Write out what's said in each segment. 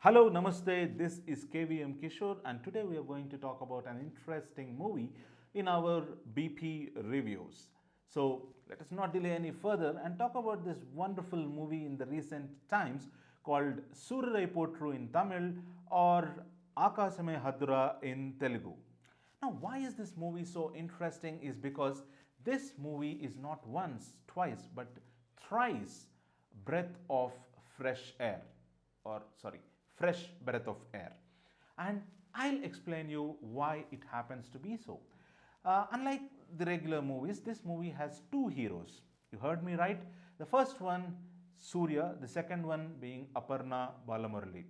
Hello, Namaste. This is KVM Kishore, and today we are going to talk about an interesting movie in our BP reviews. So, let us not delay any further and talk about this wonderful movie in the recent times called Soorarai Pottru in Tamil or Aakasame Haddura in Telugu. Now, why is this movie so interesting? Is because this movie is not once, twice, but thrice breath of fresh air, or sorry, fresh breath of air. And I'll explain you why it happens to be so. Unlike the regular movies, this movie has two heroes. You heard me right. The first one, Suriya, the second one being Aparna Balamurali.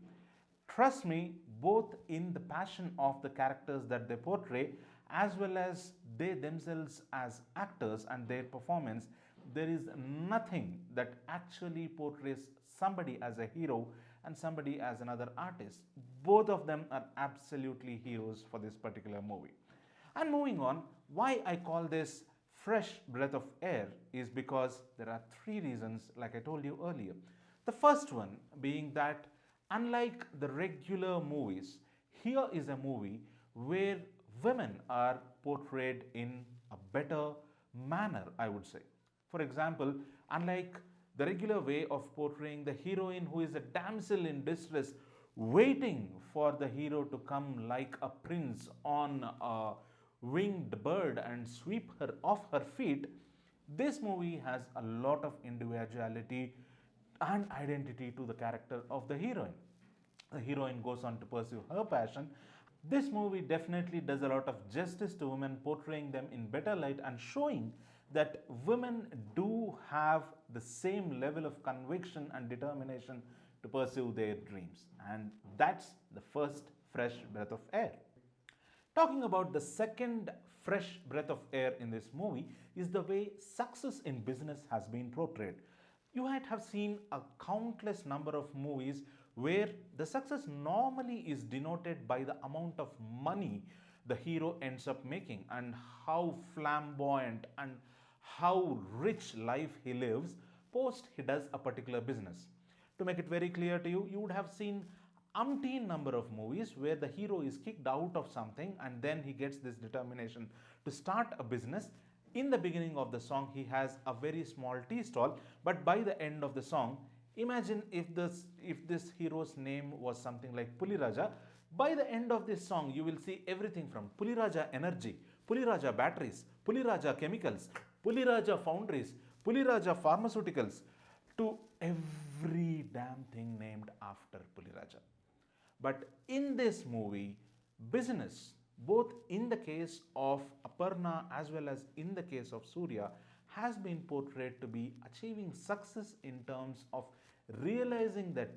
Trust me, both in the passion of the characters that they portray, as well as they themselves as actors and their performance, there is nothing that actually portrays somebody as a hero and somebody as another artist. Both of them are absolutely heroes for this particular movie. And moving on, why I call this fresh breath of air is because there are three reasons, like I told you earlier. The first one being that, unlike the regular movies, here is a movie where women are portrayed in a better manner, I would say. For example, unlike the regular way of portraying the heroine who is a damsel in distress, waiting for the hero to come like a prince on a winged bird and sweep her off her feet, this movie has a lot of individuality and identity to the character of the heroine. The heroine goes on to pursue her passion. This movie definitely does a lot of justice to women, portraying them in better light and showing that women do have the same level of conviction and determination to pursue their dreams. And that's the first fresh breath of air. Talking about the second fresh breath of air in this movie is the way success in business has been portrayed. You might have seen a countless number of movies where the success normally is denoted by the amount of money the hero ends up making and how flamboyant and how rich life he lives post he does a particular business. To make it very clear to you, you would have seen umpteen number of movies where the hero is kicked out of something and then he gets this determination to start a business. In the beginning of the song, he has a very small tea stall, but by the end of the song, imagine if this hero's name was something like Puliraja. By the end of this song, you will see everything from Puliraja Energy, Puliraja Batteries, Puliraja Chemicals, Puliraja Foundries, Puliraja Pharmaceuticals, to every damn thing named after Puliraja. But in this movie, business, both in the case of Aparna as well as in the case of Suriya, has been portrayed to be achieving success in terms of realizing that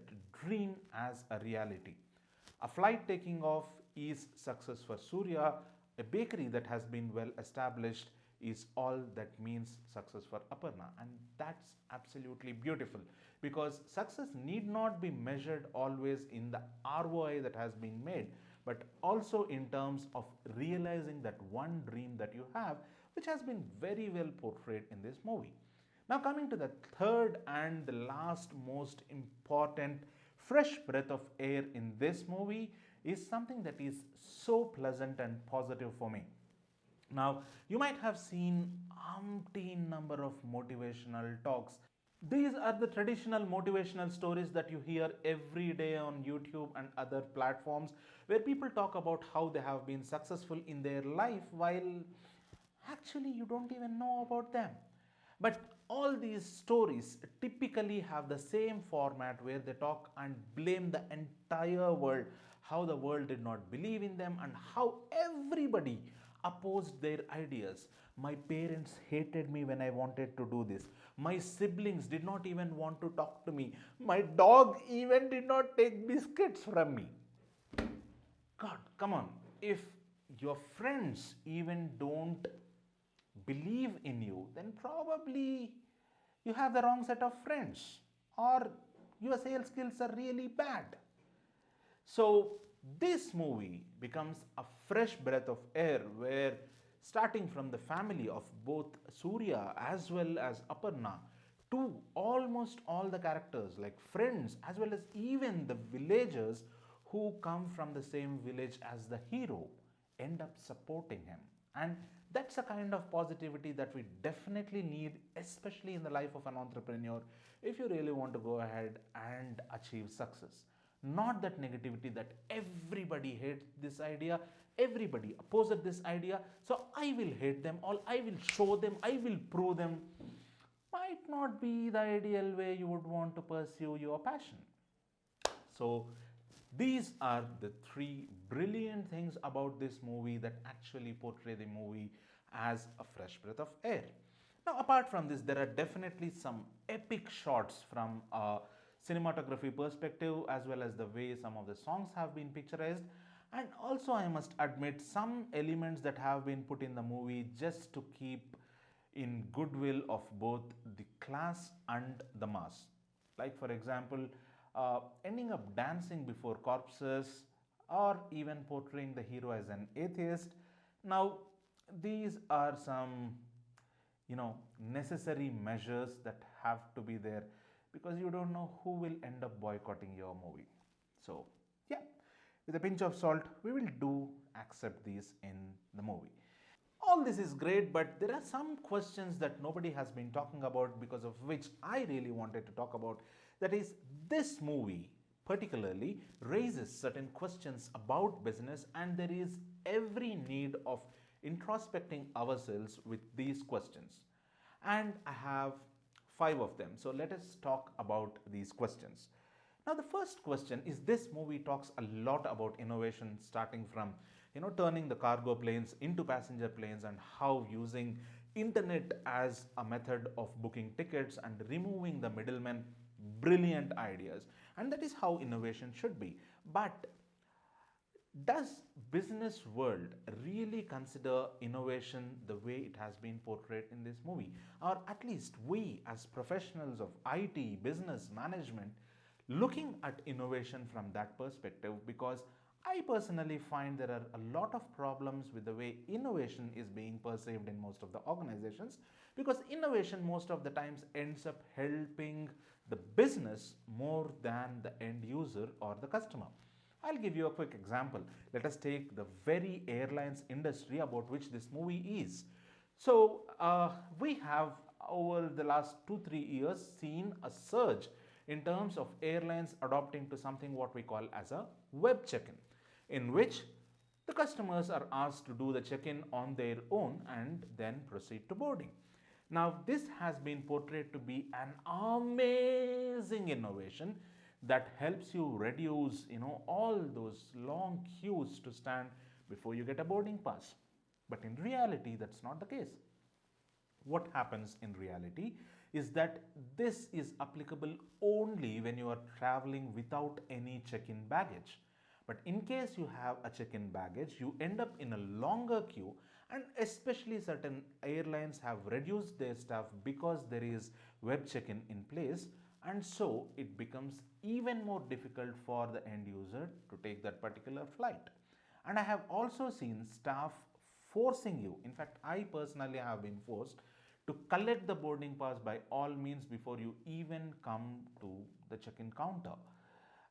dream as a reality. A flight taking off is success for Suriya. A bakery that has been well established is all that means success for Aparna. And that's absolutely beautiful because success need not be measured always in the ROI that has been made, but also in terms of realizing that one dream that you have, which has been very well portrayed in this movie. Now, coming to the third and the last most important fresh breath of air in this movie is something that is so pleasant and positive for me. Now, you might have seen umpteen number of motivational talks. These are the traditional motivational stories that you hear every day on YouTube and other platforms where people talk about how they have been successful in their life while actually you don't even know about them. But all these stories typically have the same format where they talk and blame the entire world, how the world did not believe in them and how everybody opposed their ideas. My parents hated me when I wanted to do this. My siblings did not even want to talk to me. My dog even did not take biscuits from me. God, come on. If your friends even don't believe in you, then probably you have the wrong set of friends or your sales skills are really bad. So, this movie becomes a fresh breath of air where, starting from the family of both Suriya as well as Aparna to almost all the characters like friends as well as even the villagers who come from the same village as the hero end up supporting him. And that's a kind of positivity that we definitely need, especially in the life of an entrepreneur, if you really want to go ahead and achieve success. Not that negativity that everybody hates this idea, everybody opposes this idea, so I will hate them, or I will show them, I will prove them. Might not be the ideal way you would want to pursue your passion. So, these are the three brilliant things about this movie that actually portray the movie as a fresh breath of air. Now, apart from this, there are definitely some epic shots from a cinematography perspective, as well as the way some of the songs have been picturized. And also, I must admit, some elements that have been put in the movie just to keep in goodwill of both the class and the mass. Like, for example, ending up dancing before corpses, or even portraying the hero as an atheist. Now, these are some, necessary measures that have to be there, because you don't know who will end up boycotting your movie. So, yeah, with a pinch of salt, we will do accept these in the movie. All this is great, but there are some questions that nobody has been talking about, because of which I really wanted to talk about. That is, this movie particularly raises certain questions about business, and there is every need of introspecting ourselves with these questions. And I have 5 of them. So let us talk about these questions. Now, the first question is, this movie talks a lot about innovation, starting from turning the cargo planes into passenger planes, and how using internet as a method of booking tickets and removing the middlemen. Brilliant ideas, and that is how innovation should be. But does business world really consider innovation the way it has been portrayed in this movie? Or at least we as professionals of IT, business management, looking at innovation from that perspective? Because I personally find there are a lot of problems with the way innovation is being perceived in most of the organizations, because innovation most of the times ends up helping the business more than the end user or the customer. I'll give you a quick example. Let us take the very airlines industry about which this movie is. So, we have over the last 2-3 years seen a surge in terms of airlines adopting to something what we call as a web check-in, in which the customers are asked to do the check-in on their own and then proceed to boarding. Now, this has been portrayed to be an amazing innovation that helps you reduce, all those long queues to stand before you get a boarding pass. But in reality, that's not the case. What happens in reality is that this is applicable only when you are traveling without any check-in baggage. But in case you have a check-in baggage, you end up in a longer queue, and especially certain airlines have reduced their staff because there is web check-in in place, and so it becomes even more difficult for the end user to take that particular flight. And I have also seen staff forcing you, in fact I personally have been forced to collect the boarding pass by all means before you even come to the check-in counter.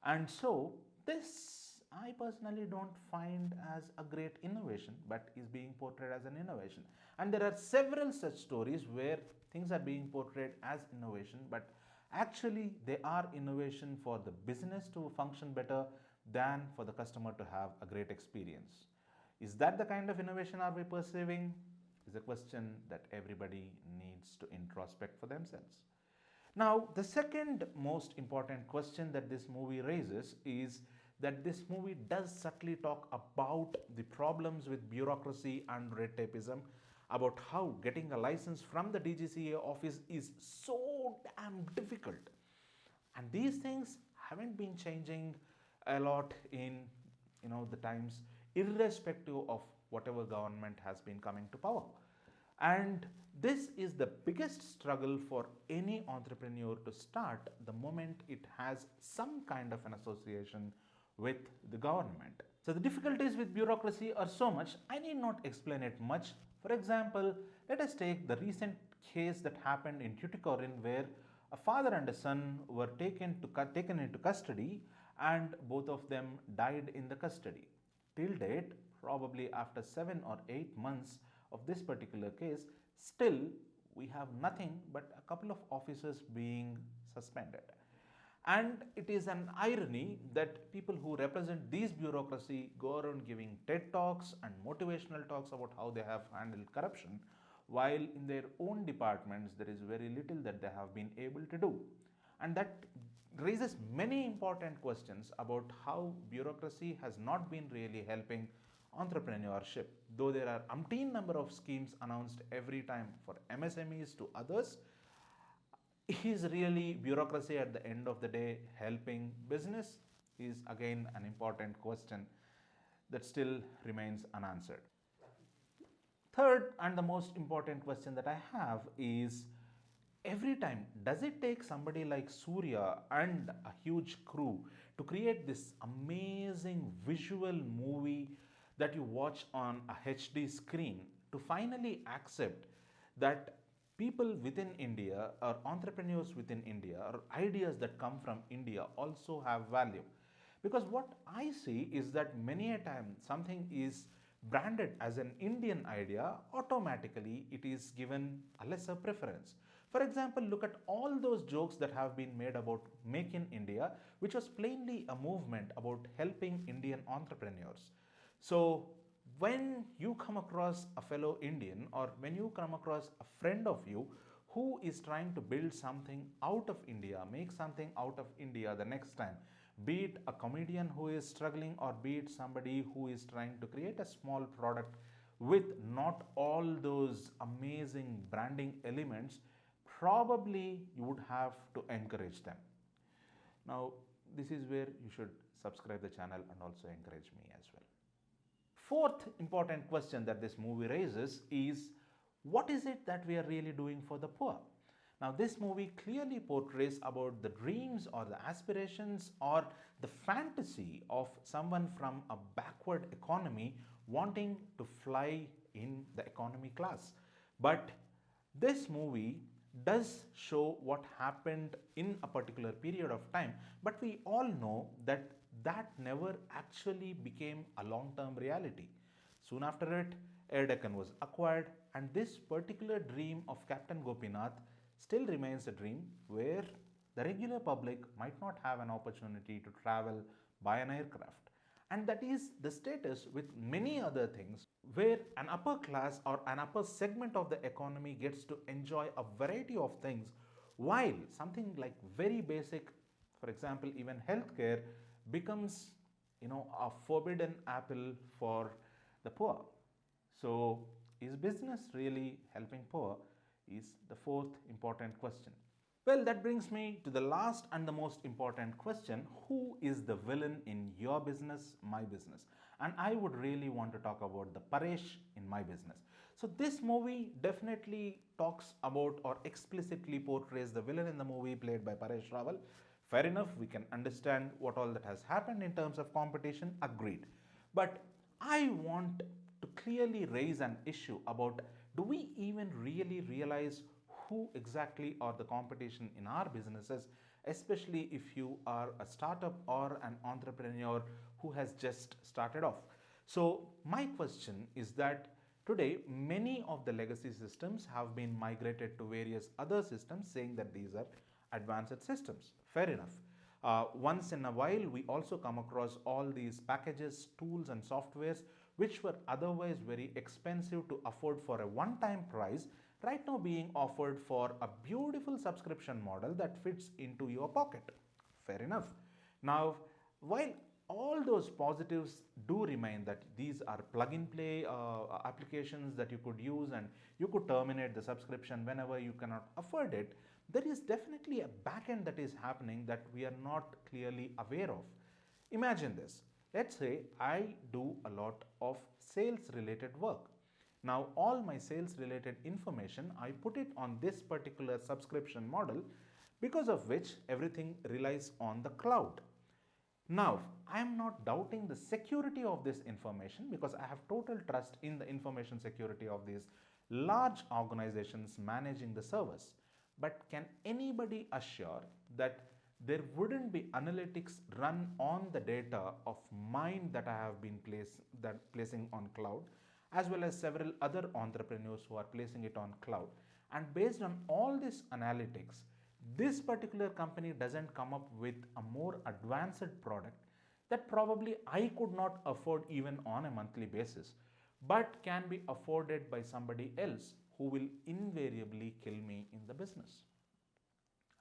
And so this I personally don't find as a great innovation, but is being portrayed as an innovation. And there are several such stories where things are being portrayed as innovation, but actually they are innovation for the business to function better than for the customer to have a great experience. Is that the kind of innovation are we perceiving? Is a question that everybody needs to introspect for themselves. Now, the second most important question that this movie raises is that this movie does subtly talk about the problems with bureaucracy and red tapeism, about how getting a license from the DGCA office is so damn difficult. And these things haven't been changing a lot in the times, irrespective of whatever government has been coming to power. And this is the biggest struggle for any entrepreneur to start the moment it has some kind of an association with the government. So the difficulties with bureaucracy are so much, I need not explain it much. For example, let us take the recent case that happened in Tuticorin, where a father and a son were taken into custody, and both of them died in the custody. Till date, probably after 7 or 8 months of this particular case, still we have nothing but a couple of officers being suspended. And it is an irony that people who represent these bureaucracy go around giving TED talks and motivational talks about how they have handled corruption, while in their own departments there is very little that they have been able to do. And that raises many important questions about how bureaucracy has not been really helping entrepreneurship. Though there are umpteen number of schemes announced every time for MSMEs to others, is really bureaucracy at the end of the day helping business? Is again an important question that still remains unanswered. Third, and the most important question that I have is, every time, does it take somebody like Suriya and a huge crew to create this amazing visual movie that you watch on a HD screen to finally accept that people within India or entrepreneurs within India or ideas that come from India also have value? Because what I see is that many a time something is branded as an Indian idea, automatically it is given a lesser preference. For example, look at all those jokes that have been made about Make in India, which was plainly a movement about helping Indian entrepreneurs. So, when you come across a fellow Indian or when you come across a friend of you who is trying to build something out of India, make something out of India the next time, be it a comedian who is struggling or be it somebody who is trying to create a small product with not all those amazing branding elements, probably you would have to encourage them. Now, this is where you should subscribe the channel and also encourage me as well. Fourth important question that this movie raises is, what is it that we are really doing for the poor? Now, this movie clearly portrays about the dreams or the aspirations or the fantasy of someone from a backward economy wanting to fly in the economy class. But this movie does show what happened in a particular period of time, but we all know that that never actually became a long-term reality. Soon after it, Air Deccan was acquired, and this particular dream of Captain Gopinath still remains a dream where the regular public might not have an opportunity to travel by an aircraft. And that is the status with many other things where an upper class or an upper segment of the economy gets to enjoy a variety of things, while something like very basic, for example, even healthcare becomes a forbidden apple for the poor. So, is business really helping poor? Is the fourth important question. Well, that brings me to the last and the most important question: who is the villain in your business, my business? And I would really want to talk about the Paresh in my business. So this movie definitely talks about or explicitly portrays the villain in the movie played by Paresh Rawal. Fair enough, we can understand what all that has happened in terms of competition, agreed. But I want to clearly raise an issue about, do we even really realize who exactly are the competition in our businesses, especially if you are a startup or an entrepreneur who has just started off? So my question is that today many of the legacy systems have been migrated to various other systems, saying that these are advanced systems. Fair enough. Once in a while, we also come across all these packages, tools and softwares which were otherwise very expensive to afford for a one-time price, right now being offered for a beautiful subscription model that fits into your pocket. Fair enough. Now, while all those positives do remain, that these are plug-and-play applications that you could use and you could terminate the subscription whenever you cannot afford it, there is definitely a backend that is happening that we are not clearly aware of. Imagine this. Let's say I do a lot of sales related work. Now, all my sales related information, I put it on this particular subscription model, because of which everything relies on the cloud. Now, I am not doubting the security of this information because I have total trust in the information security of these large organizations managing the servers. But can anybody assure that there wouldn't be analytics run on the data of mine that I have been placing on cloud, as well as several other entrepreneurs who are placing it on cloud. And based on all this analytics, this particular company doesn't come up with a more advanced product that probably I could not afford even on a monthly basis, but can be afforded by somebody else who will invariably kill me in the business.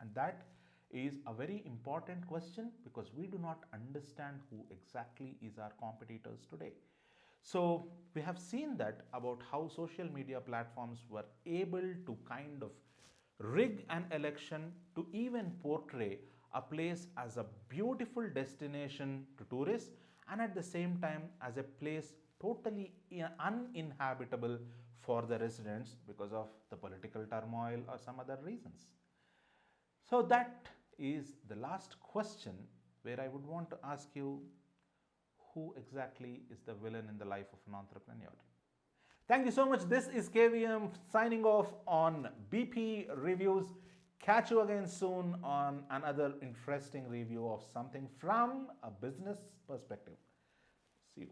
And that is a very important question because we do not understand who exactly is our competitors today. So we have seen that about how social media platforms were able to kind of rig an election to even portray a place as a beautiful destination to tourists and at the same time as a place totally uninhabitable for the residents because of the political turmoil or some other reasons. So that is the last question where I would want to ask you, who exactly is the villain in the life of an entrepreneur? Thank you so much. This is KVM signing off on BP Reviews. Catch you again soon on another interesting review of something from a business perspective. See you.